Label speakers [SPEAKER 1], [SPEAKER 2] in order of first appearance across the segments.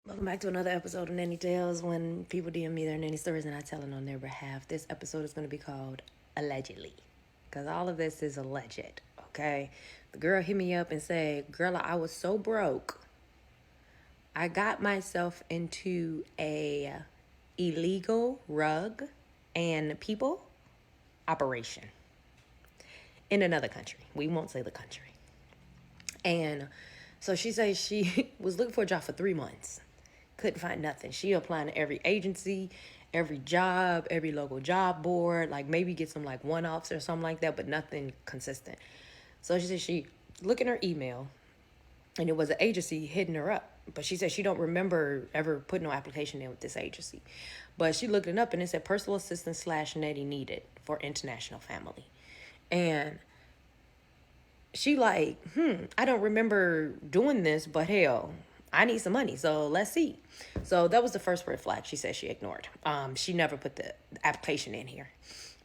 [SPEAKER 1] Welcome back to another episode of Nanny Tales. When people DM me their nanny stories and I tell it on their behalf, this episode is going to be called Allegedly. Because all of this is alleged, okay? The girl hit me up and said, Girl, I was so broke. I got myself into a illegal rug and people operation in another country. We won't say the country. And so she says she was looking for a job for 3 months. Couldn't find nothing. She applying to every agency, every job, every local job board, like maybe get some like one-offs or something like that, but nothing consistent. So she said she look in her email and it was an agency hitting her up. But she said she don't remember ever putting no application in with this agency. But she looked it up and it said personal assistant slash nanny needed for international family. And she like, I don't remember doing this, but hell, I need some money, so let's see. So that was the first red flag she said she ignored. She never put the application in here.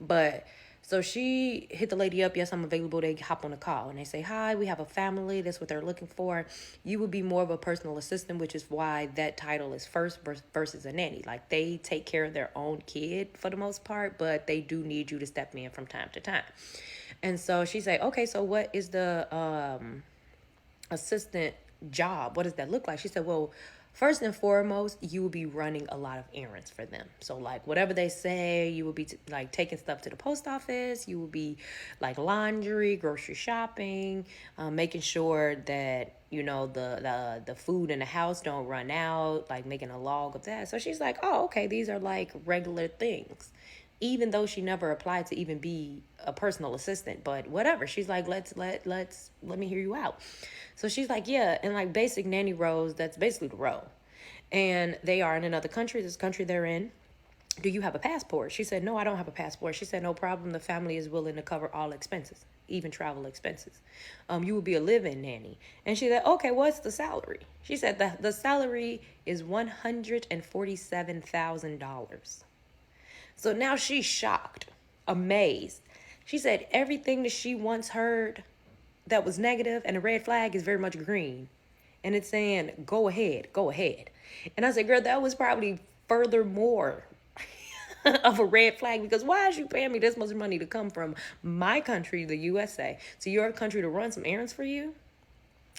[SPEAKER 1] But so she hit the lady up, yes, I'm available. They hop on the call and they say, hi, we have a family. That's what they're looking for. You would be more of a personal assistant, which is why that title is first versus a nanny. Like they take care of their own kid for the most part, but they do need you to step in from time to time. And so she said, okay, so what is the assistant job? What does that look like? She said, well, first and foremost, you will be running a lot of errands for them. So like whatever they say, you will be like taking stuff to the post office. You will be like laundry, grocery shopping, making sure that the food in the house don't run out, like making a log of that. So she's like, oh, okay, these are like regular things, even though she never applied to even be a personal assistant. But whatever, she's like, let me hear you out. So she's like, yeah, and like basic nanny roles, that's basically the role. And they are in another country, this country they're in. Do you have a passport? She said, no, I don't have a passport. She said, no problem, the family is willing to cover all expenses, even travel expenses. You will be a live-in nanny. And she said, okay, what's the salary? She said the salary is $147,000. So now she's shocked, amazed. She said everything that she once heard that was negative and a red flag is very much green. And it's saying, go ahead, go ahead. And I said, girl, that was probably furthermore of a red flag, because why is you paying me this much money to come from my country, the USA, to your country to run some errands for you?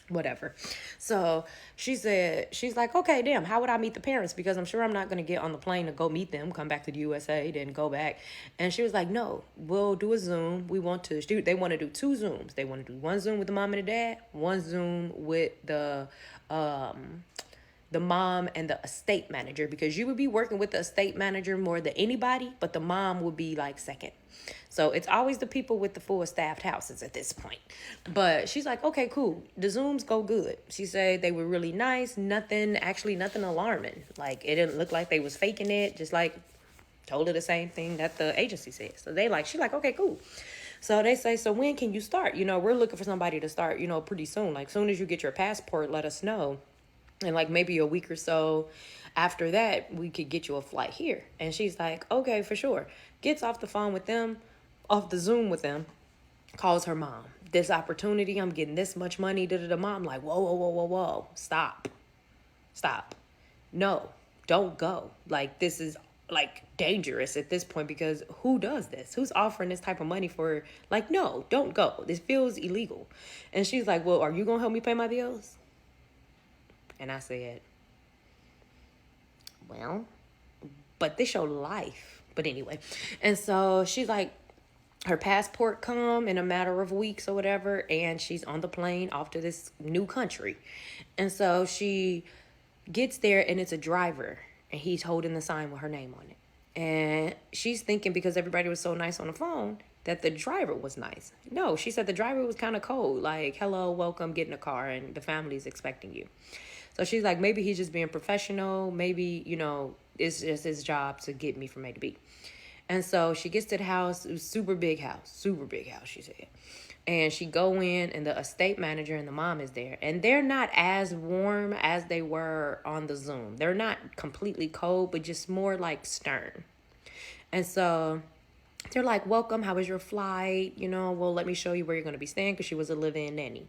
[SPEAKER 1] Whatever. So she said, she's like, okay, damn, how would I meet the parents? Because I'm sure I'm not going to get on the plane to go meet them, come back to the USA, then go back. And she was like, no, we'll do a Zoom. They want to do two Zooms. They want to do one Zoom with the mom and the dad, one Zoom with the mom and the estate manager, because you would be working with the estate manager more than anybody, but the mom would be like second. So it's always the people with the full staffed houses at this point. But she's like, okay, cool. The Zooms go good. She said they were really nice. Nothing alarming. Like it didn't look like they was faking it. Just like told her the same thing that the agency said. So she's like, okay, cool. So they say, so when can you start? We're looking for somebody to start, pretty soon. Like soon as you get your passport, let us know. And like maybe a week or so after that, we could get you a flight here. And she's like, okay, for sure. Gets off the phone with them, off the Zoom with them, calls her mom. This opportunity, I'm getting this much money. Da. Mom like, whoa, whoa, whoa, whoa, whoa. Stop. Stop. No, don't go. Like this is like dangerous at this point, because who does this? Who's offering this type of money for, like, no, don't go. This feels illegal. And she's like, well, are you going to help me pay my bills? And I said, well, but this your life. But anyway. And so she's like, her passport come in a matter of weeks or whatever, and she's on the plane off to this new country. And so she gets there and it's a driver and he's holding the sign with her name on it. And she's thinking, because everybody was so nice on the phone, that the driver was nice. No, she said the driver was kind of cold. Like, hello, welcome, get in the car, and the family's expecting you. So she's like, maybe he's just being professional. Maybe, it's just his job to get me from A to B. And so she gets to the house. It was super big house, she said. And she go in and the estate manager and the mom is there. And they're not as warm as they were on the Zoom. They're not completely cold, but just more like stern. And so they're like, welcome, how was your flight? Well, let me show you where you're going to be staying, because she was a live-in nanny.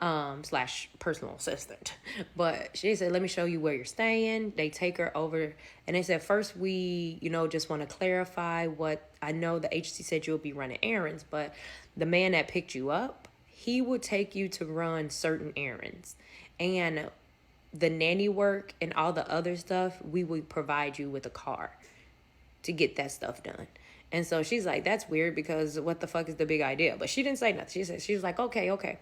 [SPEAKER 1] slash personal assistant. But she said, let me show you where you're staying. They take her over and they said, first we, just want to clarify what I know the agency said you'll be running errands, but the man that picked you up, he would take you to run certain errands. And the nanny work and all the other stuff, we would provide you with a car to get that stuff done. And so she's like, that's weird because what the fuck is the big idea? But she didn't say nothing. She was like, okay.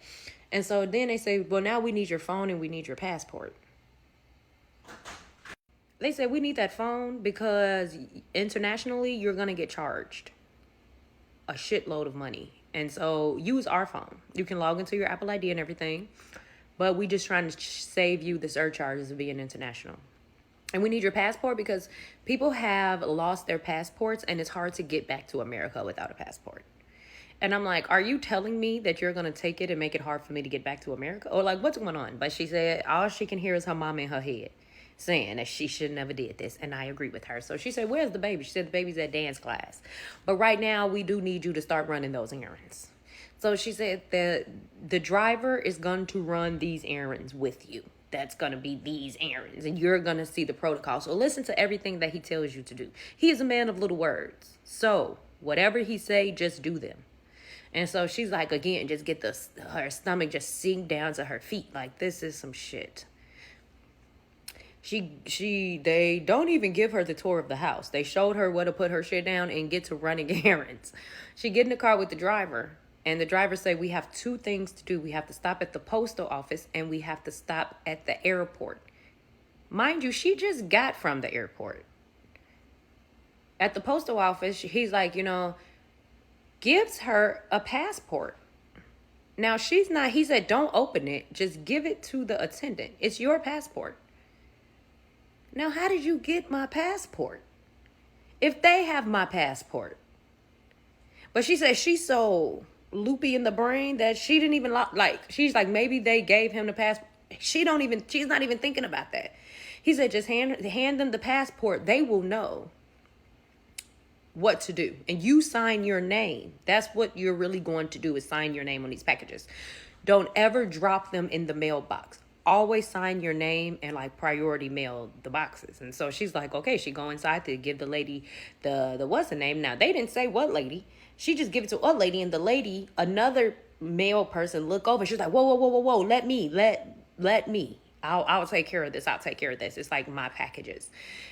[SPEAKER 1] And so then they say, well, now we need your phone and we need your passport. They said, we need that phone because internationally you're going to get charged a shitload of money. And so use our phone. You can log into your Apple ID and everything. But we just trying to save you the surcharges of being international. And we need your passport because people have lost their passports and it's hard to get back to America without a passport. And I'm like, are you telling me that you're going to take it and make it hard for me to get back to America? Or like, what's going on? But she said all she can hear is her mom in her head saying that she should never did this. And I agree with her. So she said, where's the baby? She said the baby's at dance class. But right now we do need you to start running those errands. So she said that the driver is going to run these errands with you. That's going to be these errands. And you're going to see the protocol. So listen to everything that he tells you to do. He is a man of little words. So whatever he say, just do them. And so she's like, again, just get her stomach just sink down to her feet. Like, this is some shit. They don't even give her the tour of the house. They showed her where to put her shit down and get to running errands. She get in the car with the driver. And the driver say, we have two things to do. We have to stop at the postal office and we have to stop at the airport. Mind you, she just got from the airport. At the postal office, he's like, gives her a passport. Now, he said, don't open it. Just give it to the attendant. It's your passport. Now, how did you get my passport? If they have my passport. But she said she's so loopy in the brain that she didn't even she's like, maybe they gave him the passport. She's not even thinking about that. He said, just hand them the passport. They will know what to do. And you sign your name. That's what you're really going to do, is sign your name on these packages. Don't ever drop them in the mailbox. Always sign your name and priority mail the boxes. And so she's like, okay, she go inside to give the lady the what's the name. Now, they didn't say what lady. She just give it to a lady, and the lady, another male person, look over. She's like, whoa, let me. I'll take care of this. I'll take care of this. It's like my packages.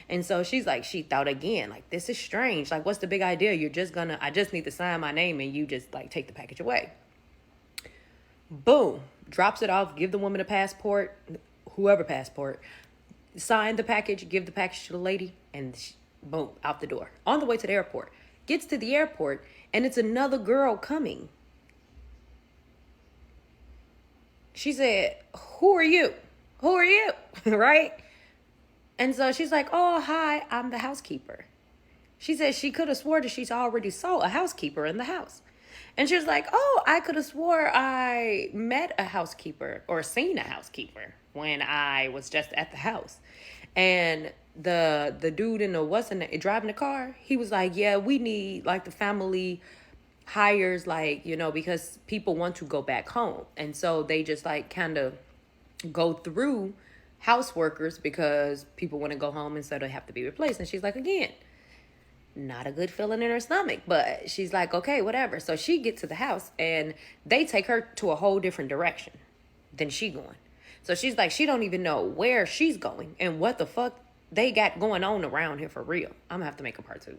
[SPEAKER 1] And so she's like, she thought again, this is strange. What's the big idea? I just need to sign my name and you just take the package away. Boom. Drops it off. Give the woman a passport, whoever passport. Sign the package. Give the package to the lady. And boom, out the door. On the way to the airport. Gets to the airport. And it's another girl coming. She said, who are you? Who are you? Right? And so she's like, oh, hi, I'm the housekeeper. She said she could have swore that she's already saw a housekeeper in the house. And she was like, oh, I could have swore I met a housekeeper or seen a housekeeper when I was just at the house. And the dude in the driving the car, he was like, yeah, we need the family hires because people want to go back home. And so they just kind of go through house workers because people want to go home and so they have to be replaced. And she's like, again, not a good feeling in her stomach, but she's like, okay, whatever. So she gets to the house and they take her to a whole different direction than she going. So she's like, she don't even know where she's going and what the fuck they got going on around here for real. I'm gonna have to make a part 2.